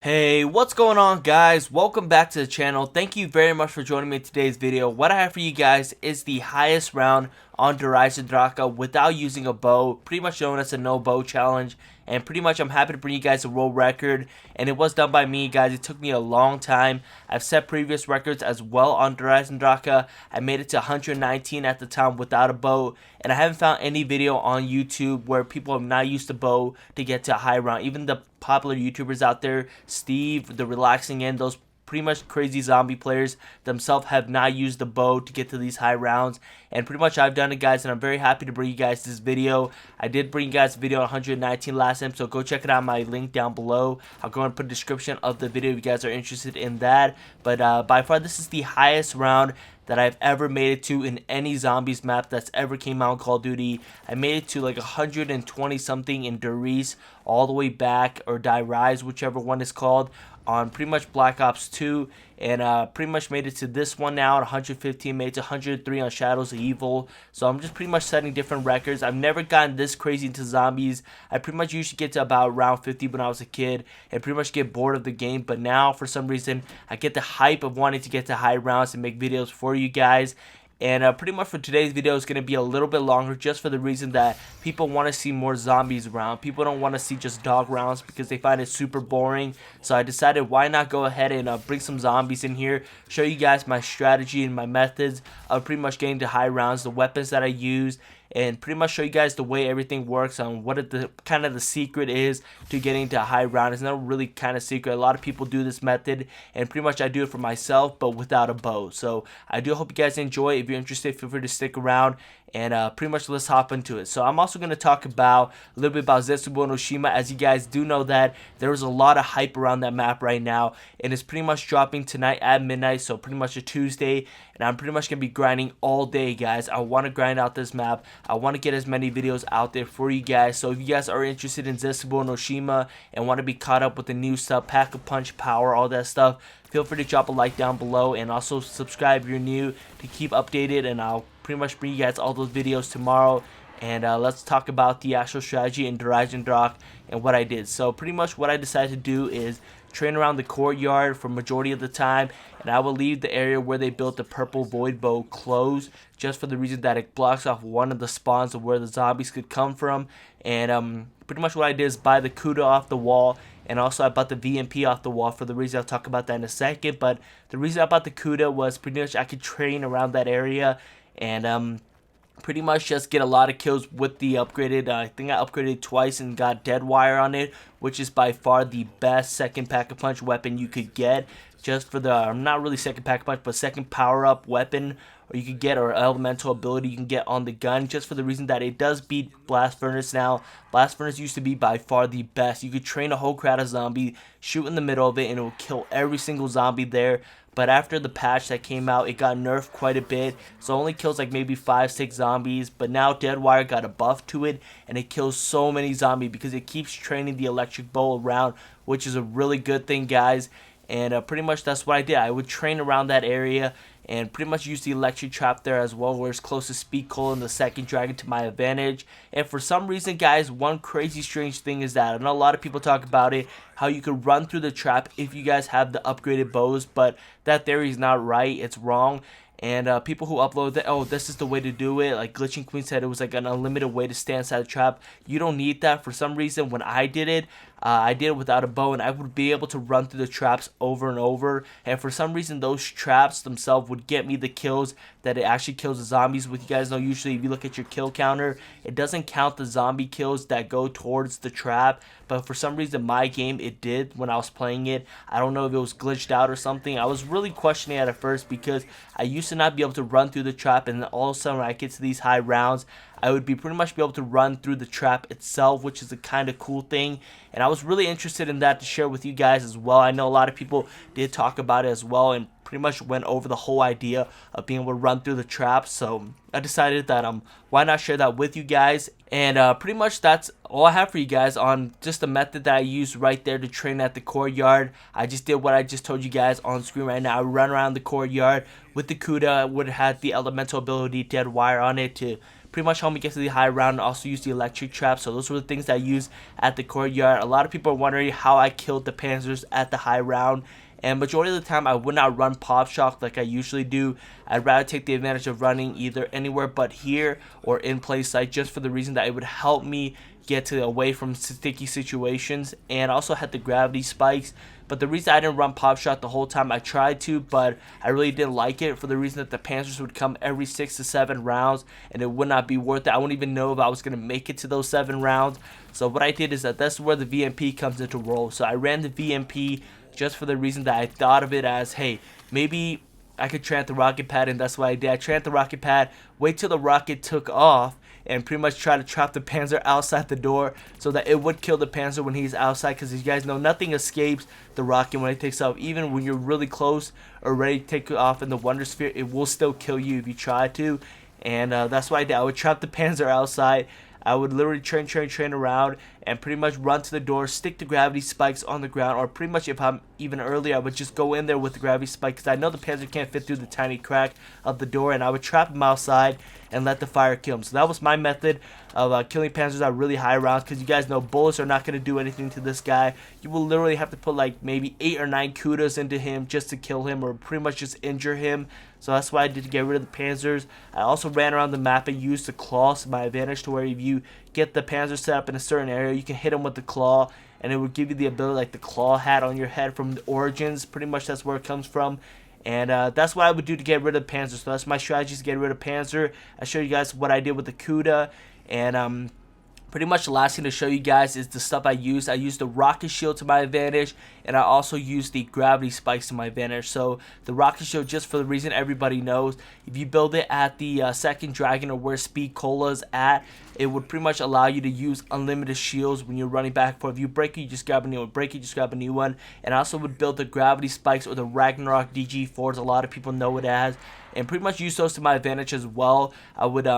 Hey, what's going on, guys? Welcome back to the channel. Thank you very much for joining me in today's video. What I have for you guys is the highest round on Eisendrache without using a bow, pretty much known as a no bow challenge. And pretty much I'm happy to bring you guys a world record, and it was done by me, guys. It took me a long time. I've set previous records as well on Eisendrache. I made it to 119 at the time without a bow, and I haven't found any video on YouTube where people have not used a bow to get to a high round. Even the popular YouTubers out there, Steve, the Relaxing End, those pretty much crazy zombie players themselves have not used the bow to get to these high rounds, and pretty much I've done it, guys, and I'm very happy to bring you guys this video. I did bring you guys a video on 119 last time, so go check it out, my link down below. I'll go and put a description of the video if you guys are interested in that. But by far this is the highest round that I've ever made it to in any zombies map that's ever came out in Call of Duty. I made it to like 120 something in Darius, all the way back, or Die Rise, whichever one is called, on pretty much Black Ops 2, and pretty much made it to this one now at 115, made it to 103 on Shadows of Evil. So I'm just pretty much setting different records. I've never gotten this crazy into zombies. I pretty much used to get to about round 50 when I was a kid and pretty much get bored of the game, but now for some reason I get the hype of wanting to get to high rounds and make videos for you guys. And pretty much for today's video is going to be a little bit longer, just for the reason that people want to see more zombies around. People don't want to see just dog rounds because they find it super boring. So I decided, why not go ahead and bring some zombies in here, show you guys my strategy and my methods of pretty much getting to high rounds, the weapons that I use, and pretty much show you guys the way everything works on what the kind of the secret is to getting to a high round. It's not really kind of secret. A lot of people do this method, and pretty much I do it for myself, but without a bow. So I do hope you guys enjoy. If you're interested, feel free to stick around, and pretty much let's hop into it. So I'm also going to talk about a little bit about Zetsubo no Shima. As you guys do know, that there is a lot of hype around that map right now, and it's pretty much dropping tonight at midnight, so pretty much a Tuesday, and I'm pretty much going to be grinding all day, guys. I want to grind out this map. I want to get as many videos out there for you guys. So if you guys are interested in Zetsubo no Shima and want to be caught up with the new stuff, Pack-a-Punch, Power, all that stuff, feel free to drop a like down below, and also subscribe if you're new to keep updated, and I'll pretty much bring you guys all those videos tomorrow. And let's talk about the actual strategy in Eisendrache and what I did. So pretty much what I decided to do is train around the courtyard for majority of the time, and I will leave the area where they built the purple void bow closed, just for the reason that it blocks off one of the spawns of where the zombies could come from. And pretty much what I did is buy the Kuda off the wall, and also I bought the VMP off the wall for the reason I'll talk about that in a second. But the reason I bought the Kuda was pretty much I could train around that area, and pretty much just get a lot of kills with the upgraded. I think I upgraded twice and got dead wire on it, which is by far the best second Pack-a-Punch weapon you could get. Just for the, not really second Pack-a-Punch, but second power-up weapon, or you could get, or elemental ability you can get on the gun, just for the reason that it does beat Blast Furnace now. Blast Furnace used to be by far the best. You could train a whole crowd of zombies, shoot in the middle of it, and it will kill every single zombie there. But after the patch that came out, it got nerfed quite a bit, so it only kills like maybe 5-6 zombies. But now Deadwire got a buff to it, and it kills so many zombies because it keeps training the electric bow around, which is a really good thing, guys. And pretty much that's what I did. I would train around that area and pretty much use the electric trap there as well, where it's close to Speed Cola and the second dragon to my advantage. And for some reason, guys, one crazy strange thing is that I know a lot of people talk about it, how you could run through the trap if you guys have the upgraded bows, but that theory is not right. It's wrong. And people who upload that, oh, this is the way to do it, like Glitching Queen said it was like an unlimited way to stay inside the trap. You don't need that. For some reason, when I did it without a bow, and I would be able to run through the traps over and over, and for some reason those traps themselves would get me the kills that it actually kills the zombies with. You guys know, usually if you look at your kill counter, it doesn't count the zombie kills that go towards the trap, but for some reason my game it did when I was playing it. I don't know if it was glitched out or something. I was really questioning it at first because I used to not be able to run through the trap, and then all of a sudden when I get to these high rounds, I would be pretty much be able to run through the trap itself, which is a kind of cool thing. And I was really interested in that to share with you guys as well. I know a lot of people did talk about it as well, and pretty much went over the whole idea of being able to run through the traps. So I decided that why not share that with you guys. And pretty much that's all I have for you guys on just the method that I used right there to train at the courtyard. I just did what I just told you guys on screen right now. I run around the courtyard with the Kuda. Would have had the elemental ability Dead Wire on it to pretty much helped me get to the high round, and also use the electric trap. So those were the things that I used at the courtyard. A lot of people are wondering how I killed the Panzers at the high round. And majority of the time, I would not run pop shock like I usually do. I'd rather take the advantage of running either anywhere but here or in place site, just for the reason that it would help me get to away from sticky situations, and also had the gravity spikes. But the reason I didn't run pop shot the whole time, I tried to, but I really didn't like it, for the reason that the Panzers would come every 6 to 7 rounds, and it would not be worth it. I wouldn't even know if I was going to make it to those 7 rounds. So what I did is that's where the VMP comes into role. So I ran the VMP just for the reason that I thought of it as, hey, maybe I could tramp the rocket pad, and that's what I did. I tramped the rocket pad, wait till the rocket took off, and pretty much try to trap the Panzer outside the door so that it would kill the Panzer when he's outside, because as you guys know, nothing escapes the rocket when it takes off. Even when you're really close or ready to take off in the Wonder Sphere, it will still kill you if you try to. And that's what I did. I would trap the Panzer outside. I would literally train around and pretty much run to the door, stick the gravity spikes on the ground, or pretty much if I'm even earlier, I would just go in there with the gravity spike, because I know the Panzer can't fit through the tiny crack of the door, and I would trap him outside and let the fire kill him. So that was my method of killing Panzers at really high rounds, because you guys know bullets are not going to do anything to this guy. You will literally have to put like maybe 8 or 9 kudas into him just to kill him, or pretty much just injure him. So that's what I did to get rid of the Panzers. I also ran around the map and used the claws to my advantage, to where if you get the Panzer set up in a certain area, you can hit him with the claw, and it would give you the ability, like the claw hat on your head from the Origins. Pretty much that's where it comes from. And that's what I would do to get rid of Panzer. So that's my strategy, to get rid of Panzer. I showed you guys what I did with the Kuda. And pretty much the last thing to show you guys is the stuff I used. I used the rocket shield to my advantage, and I also used the gravity spikes to my advantage. So the rocket shield, just for the reason everybody knows, if you build it at the second dragon, or where speed cola is at, it would pretty much allow you to use unlimited shields when you're running back and forth. If you break it, you just grab a new one. Break it, you just grab a new one. And I also would build the gravity spikes, or the Ragnarok DG4s, a lot of people know it as, and pretty much use those to my advantage as well. I would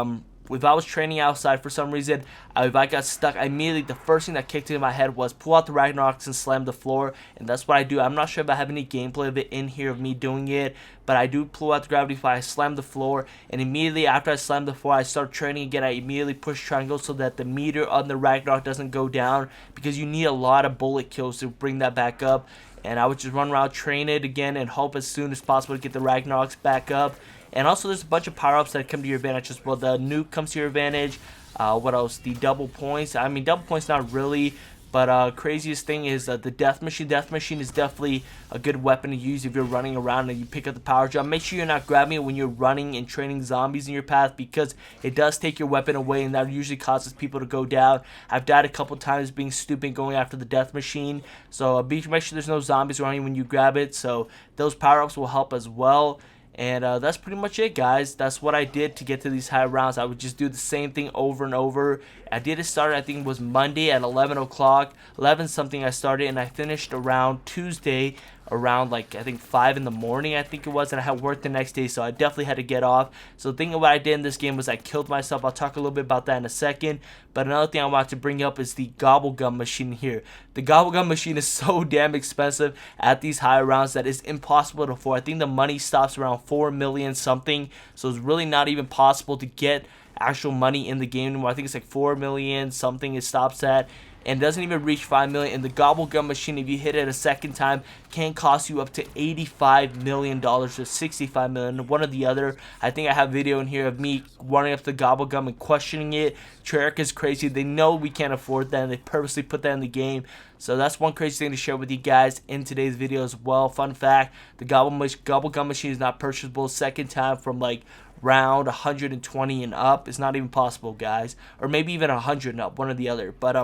if I was training outside for some reason, if I got stuck, immediately the first thing that kicked into my head was pull out the Ragnaroks and slam the floor, and that's what I do. I'm not sure if I have any gameplay of it in here of me doing it, but I do pull out the gravity fire, I slam the floor, and immediately after I slam the floor, I start training again. I immediately push triangle so that the meter on the Ragnarok doesn't go down, because you need a lot of bullet kills to bring that back up. And I would just run around, train it again, and hope as soon as possible to get the Ragnaroks back up. And also, there's a bunch of power-ups that come to your advantage as well. The nuke comes to your advantage. What else? The double points. I mean, double points not really, but craziest thing is the death machine. Death machine is definitely a good weapon to use if you're running around and you pick up the power jump. Make sure you're not grabbing it when you're running and training zombies in your path, because it does take your weapon away, and that usually causes people to go down. I've died a couple times being stupid going after the death machine. So make sure there's no zombies around you when you grab it. So those power-ups will help as well. And that's pretty much it, guys. That's what I did to get to these high rounds. I would just do the same thing over and over. I did it start, I think it was Monday at 11 o'clock. 11 something I started, and I finished around Tuesday around like I think 5 in the morning, I think it was, and I had work the next day, so I definitely had to get off. So the thing of what I did in this game was I killed myself. I'll talk a little bit about that in a second. But another thing I want to bring up is the gobble gum machine here. The gobble gum machine is so damn expensive at these high rounds that it's impossible to afford. I think the money stops around 4 million something, so it's really not even possible to get actual money in the game anymore. I think it's like 4 million something it stops at, and doesn't even reach 5 million. And the gobble gum machine, if you hit it a second time, can cost you up to $85 million or $65 million, one or the other. I think I have a video in here of me running up the gobble gum and questioning it. Treyarch is crazy. They know we can't afford that, and they purposely put that in the game. So that's one crazy thing to share with you guys in today's video as well. Fun fact, the gobble gum machine is not purchasable second time from like round 120 and up. It's not even possible, guys. Or maybe even 100 and up, one or the other. But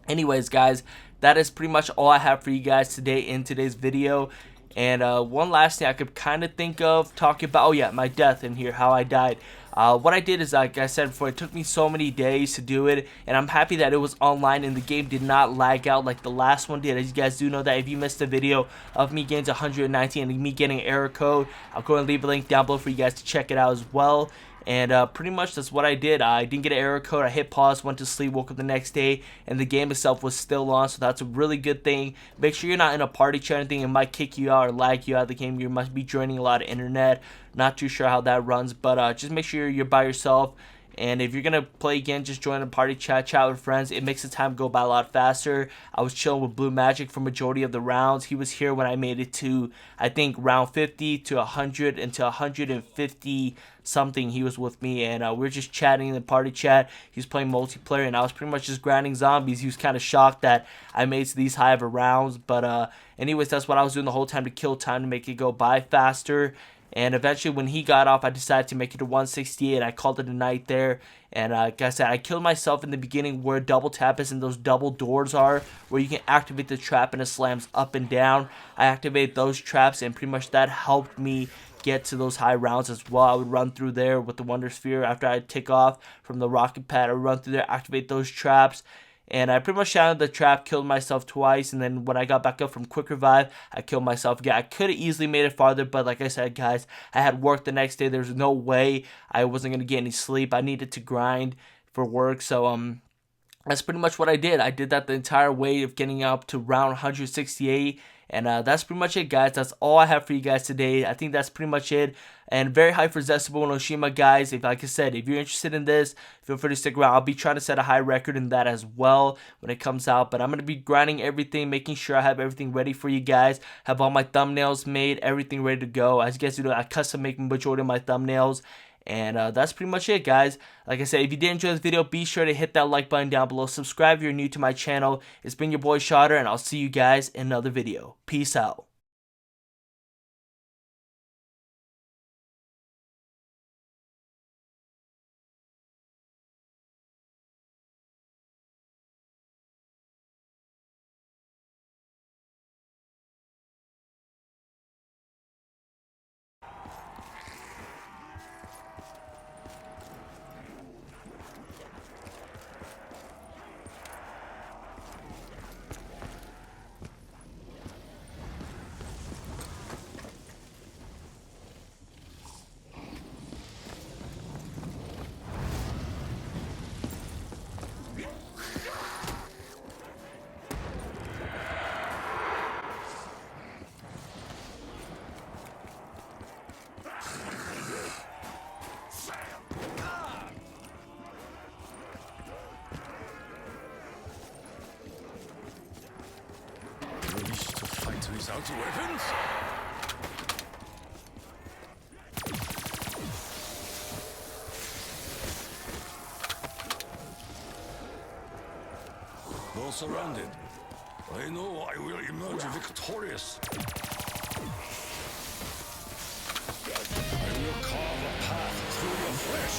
anyways, guys, that is pretty much all I have for you guys today in today's video. And one last thing I could kind of think of talking about, oh yeah, my death in here, how I died. What I did is, like I said before, it took me so many days to do it, and I'm happy that it was online and the game did not lag out like the last one did. As you guys do know, that if you missed a video of me getting to 119 and me getting error code, I'm going to leave a link down below for you guys to check it out as well. And pretty much that's what I did. I didn't get an error code. I hit pause, went to sleep, woke up the next day, and the game itself was still on. So that's a really good thing. Make sure you're not in a party chat or anything. It might kick you out or lag you out of the game. You must be joining a lot of internet. Not too sure how that runs, but just make sure you're by yourself And if you're gonna play again, just join a party chat with friends. It makes the time go by a lot faster. I was chilling with Blue Magic for majority of the rounds. He was here when I made it to, I think, round 50 to 100 and to 150 something. He was with me, and we were just chatting in the party chat. He was playing multiplayer, and I was pretty much just grinding zombies. He was kind of shocked that I made it to these high of a rounds, but anyways, that's what I was doing the whole time, to kill time, to make it go by faster. And eventually, when he got off, I decided to make it to 168. I called it a night there. And like I said, I killed myself in the beginning where double tap is and those double doors are, where you can activate the trap and it slams up and down. I activated those traps, and pretty much that helped me get to those high rounds as well. I would run through there with the Wonder Sphere after I'd take off from the rocket pad. I would run through there, activate those traps. And I pretty much shattered the trap, killed myself twice, and then when I got back up from quick revive, I killed myself again. I could have easily made it farther, but like I said, guys, I had work the next day. There's no way I wasn't going to get any sleep. I needed to grind for work, so that's pretty much what I did. I did that the entire way of getting up to round 168. And that's pretty much it, guys. That's all I have for you guys today. I think that's pretty much it. And very high for Zestable and Oshima, guys. If, like I said, if you're interested in this, feel free to stick around. I'll be trying to set a high record in that as well when it comes out. But I'm going to be grinding everything, making sure I have everything ready for you guys. Have all my thumbnails made, everything ready to go. As you guys know, I custom make majority of my thumbnails. And that's pretty much it, guys. Like I said, if you did enjoy this video, be sure to hit that like button down below. Subscribe if you're new to my channel. It's been your boy Shotter, and I'll see you guys in another video. Peace out. Without weapons? Though surrounded, I know I will emerge victorious. I will carve a path through your flesh.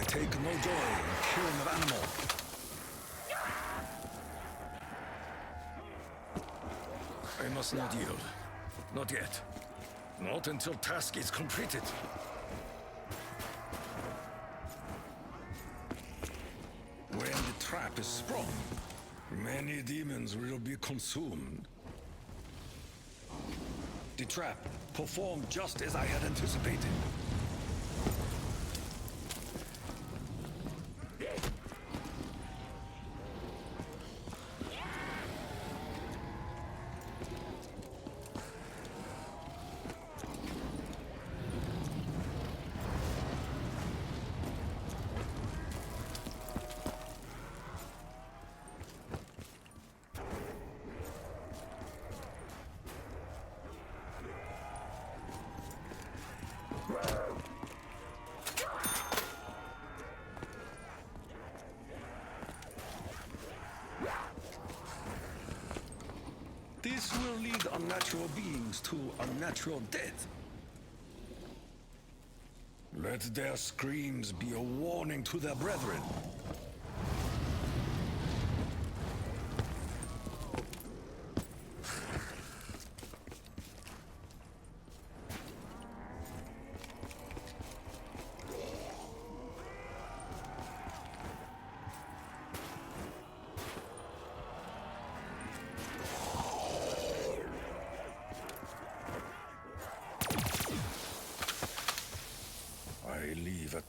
Take no joy in killing of animal. I must not yield. Not yet. Not until task is completed. When the trap is sprung, many demons will be consumed. The trap performed just as I had anticipated. This will lead unnatural beings to unnatural death. Let their screams be a warning to their brethren.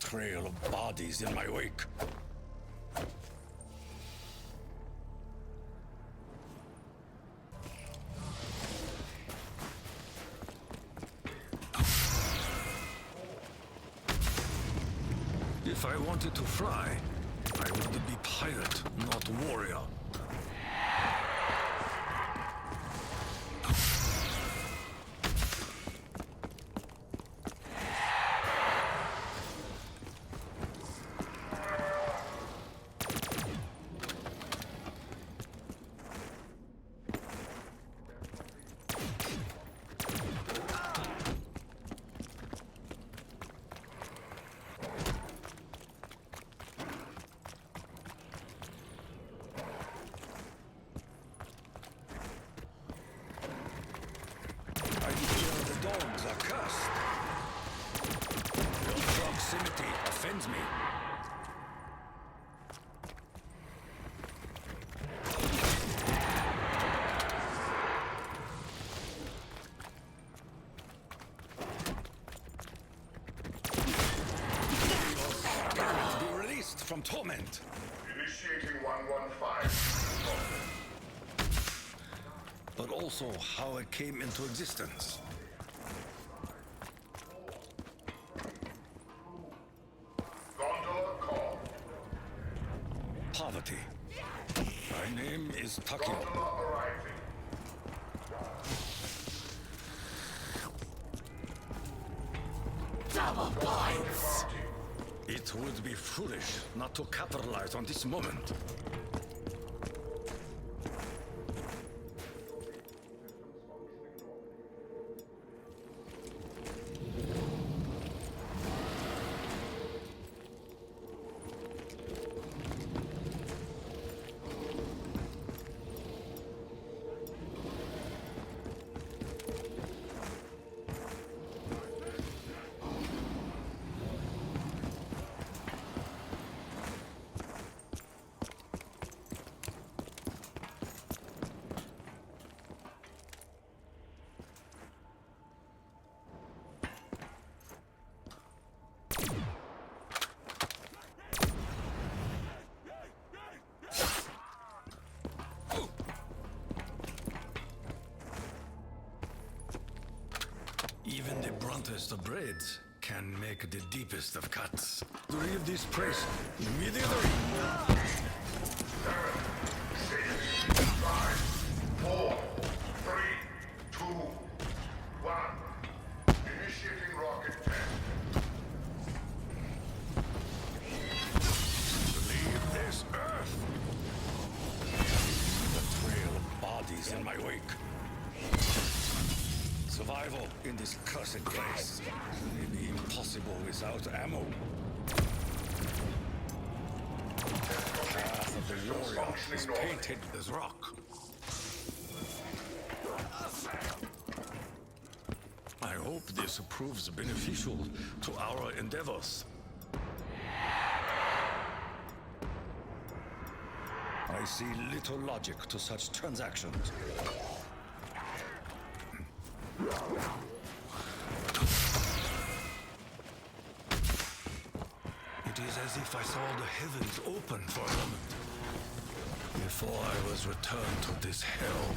trail of bodies in my wake. If I wanted to fly, I would be pirate, not warrior. Dogs are cursed. Your proximity offends me. Your spirit be released from torment. Initiating 115. But also how it came into existence. Gondola call. Poverty. My name is Takio. Gondola arriving. Double points! It would be foolish not to capitalize on this moment. Even the bluntest of braids can make the deepest of cuts. To leave this place immediately. 7, 6, 5, 4, 3, 2, 1. Initiating rocket test. Leave this earth. The trail of bodies in my wake. Survival in this cursed place may be impossible without ammo. The path of the warrior is painted as rock. I hope this proves beneficial to our endeavors. I see little logic to such transactions. It is as if I saw the heavens open for a moment before I was returned to this hell.